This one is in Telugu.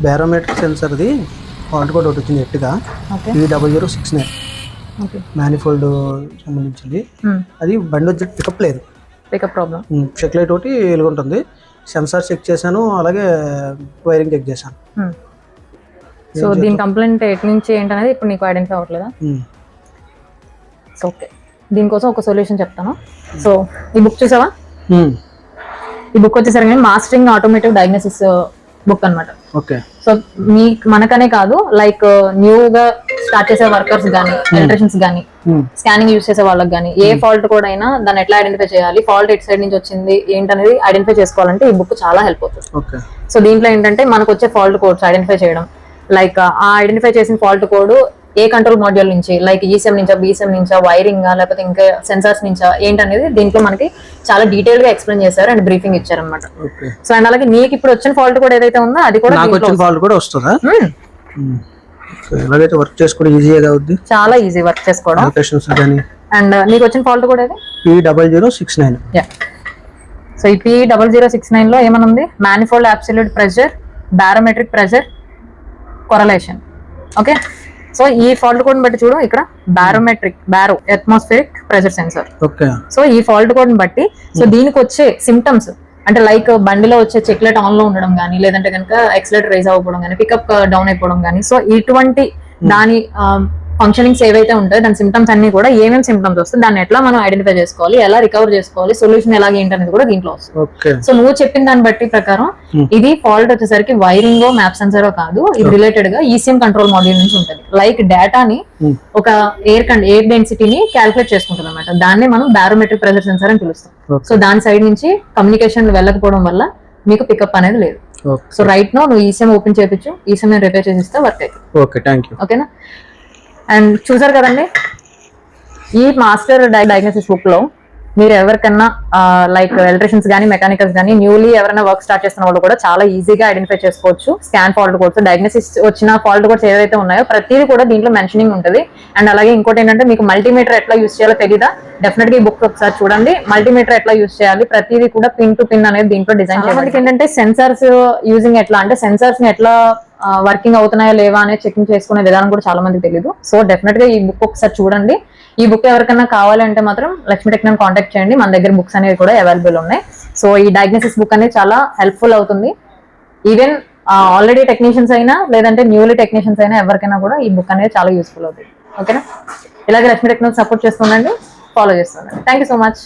బ్యారోమెట్రిక్ సెన్సర్ది ఫాల్ట్ కోడ్ ఒకటి వచ్చింది ఎట్టుగా P0069 మ్యానిఫోల్డ్ సంబంధించింది. అది బండి వచ్చి పికప్ లేదు, పికప్ ప్రాబ్లం. చెక్ లైట్ ఒకటి వెలుగుంటుంది. సెన్సార్ చెక్ చేశాను, అలాగే వైరింగ్ చెక్ చేశాను. సో దీని కంప్లైంట్ ఎటు నుంచి ఏంటనేది ఇప్పుడు నీకు ఐడెంటిఫై అవ్వట్లేదా? సో ఓకే, దీనికోసం ఒక సొల్యూషన్ చెప్తాను. సో ఈ బుక్ చూసావా? ఈ బుక్ వచ్చేసరికి మాస్టరింగ్ ఆటోమేటివ్ డయాగ్నోసిస్ బుక్ అన్నమాట. ఓకే. సో మనకనే కాదు, లైక్ న్యూగా స్టార్ట్ చేసే వర్కర్స్ గానీ, ఎలక్ట్రీషియన్స్ గానీ, స్కానింగ్ యూజ్ చేసే వాళ్ళకి గానీ, ఏ ఫాల్ట్ కూడా అయినా దాన్ని ఎట్లా ఐడెంటిఫై చేయాలి, ఫాల్ట్ ఎట్ సైడ్ నుంచి వచ్చింది ఏంటనేది ఐడెంటిఫై చేసుకోవాలంటే ఈ బుక్ చాలా హెల్ప్ అవుతుంది. సో దీంట్లో ఏంటంటే మనకు వచ్చే ఫాల్ట్ కోడ్స్ ఐడెంటిఫై చేయడం, లైక్ ఆ ఐడెంటిఫై చేసిన ఫాల్ట్ కోడ్ ఏ కంట్రోల్ మాడ్యూల్ నుంచి, లైక్ ఈసీఎం నుంచా, బీసీఎం నుంచా, వైరింగ్ లేకపోతే ఇంకా సెన్సార్స్ నుంచా ఏంటనేది దీంట్లో మనకి చాలా డీటెయిల్ గా ఎక్స్ప్లెయిన్ చేశారు అండ్ బ్రీఫింగ్ ఇచ్చారనమాట. సో అండ్ అలాగే నీకు ఇప్పుడు వచ్చిన ఫాల్ట్ కూడా ఏదైతే ఉందో అది కూడా వస్తుందా? ఎలాగైతే వర్క్ చేసుకోవడం ఈజీగా అవుద్ది, చాలా ఈజీ వర్క్ చేసుకోవడం. అండ్ నీకు వచ్చిన ఫాల్ట్ కూడా ఏది? P0069. సో ఈ P0069 లో ఏమనుంది? Manifold absolute pressure, barometric pressure, correlation. Okay. So ఈ ఫాల్ట్ కోడ్ బట్టి చూడు, ఇక్కడ baro atmospheric pressure sensor. So ఈ ఫాల్ట్ కోడ్ బట్టి సో దీనికి వచ్చే సిమ్టమ్స్ అంటే లైక్ బండిలో వచ్చే చెక్ లైట్ ఆన్ లో ఉండడం కానీ, లేదంటే కనుక ఎక్సలేటర్ రైజ్ అవ్వడం కానీ, పికప్ డౌన్ అయిపోవడం కానీ, సో ఇటువంటి దాని ఫంక్షనింగ్స్ ఏవైతే ఉంటాయో దాని సిమ్టమ్స్ అన్ని కూడా ఏమేమి సిమ్టమ్స్ వస్తాయి, దాన్ని ఎట్లా మనం ఐడెంటిఫై చేసుకోవాలి, ఎలా రికవర్ చేసుకోవాలి, సొల్యూషన్ ఎలాగ ఏంటనేది కూడా దీంట్లో వస్తుంది. సో నువ్వు చెప్పిన దాన్ని బట్టి ప్రకారం ఇది ఫాల్ట్ వచ్చేసరికి వైరింగ్ మ్యాప్ సెన్సరో కాదు, ఇది రిలేటెడ్ గా ఈసీఎం కంట్రోల్ మాడ్యూల్ నుంచి ఉంటుంది. లైక్ డేటాని ఒక ఎయిర్ డెన్సిటీని క్యాలిక్యులేట్ చేసుకుంటుంది అనమాట. దాన్ని మనం బారోమెట్రిక్ ప్రెషర్ సెన్సర్ అని పిలుస్తాం. సో దాని సైడ్ నుంచి కమ్యూనికేషన్ వెళ్ళకపోవడం వల్ల మీకు పికప్ అనేది లేదు. సో రైట్ నో నువ్వు ఈసీఎం ఓపెన్ చేయించు, ఈసీఎం రిపేర్ చేసి ఇస్తే వర్క్ అవుతుంది. ఓకేనా? అండ్ చూసారు కదండి, ఈ మాస్టర్ డయాగ్నోసిస్ బుక్ లో మీరు ఎవరికన్నా లైక్ ఎలక్ట్రీషియన్స్ కానీ, మెకానికల్స్ కానీ, న్యూలీ ఎవరైనా వర్క్ స్టార్ట్ చేస్తున్న వాళ్ళు కూడా చాలా ఈజీగా ఐడెంటిఫై చేసుకోవచ్చు. స్కాన్ ఫాల్ట్ కోడ్స్, డయాగ్నోసిస్ వచ్చిన ఫాల్ట్ కోడ్స్ ఏవైతే ఉన్నాయో ప్రతిదీ కూడా దీంట్లో మెన్షనింగ్ ఉంటుంది. అండ్ అలాగే ఇంకోటి ఏంటంటే మీకు మల్టీమీటర్ ఎట్లా యూస్ చేయాలో తెలీదా, డెఫినెట్ గా ఈ బుక్ ఒకసారి చూడండి. మల్టీమీటర్ ఎట్లా యూస్ చేయాలి, ప్రతిదీ కూడా పిన్ టు పిన్ అనేది దీంట్లో డిజైన్ చేయాలి. ఏంటంటే సెన్సార్స్ యూజింగ్ ఎట్లా అంటే సెన్సార్స్ ని ఎట్లా వర్కింగ్ అవుతున్నాయా లేవా అనేది చెకింగ్ చేసుకునే విధానం కూడా చాలా మందికి తెలియదు. సో డెఫినెట్ గా ఈ బుక్ ఒకసారి చూడండి. ఈ బుక్ ఎవరికైనా కావాలంటే మాత్రం లక్ష్మీ టెక్నాన్ కాంటాక్ట్ చేయండి, మన దగ్గర బుక్స్ అనేవి కూడా అవైలబుల్ ఉన్నాయి. సో ఈ డయాగ్నోసిస్ బుక్ అనేది చాలా హెల్ప్ఫుల్ అవుతుంది. ఈవెన్ ఆల్రెడీ టెక్నీషియన్స్ అయినా లేదంటే న్యూలీ టెక్నీషియన్స్ అయినా ఎవరికైనా కూడా ఈ బుక్ అనేది చాలా యూస్ఫుల్ అవుతుంది. ఓకేనా? ఇలాగే లక్ష్మీ టెక్నాన్ సపోర్ట్ చేస్తుండండి, ఫాలో చేస్తుండండి. Thank you so much.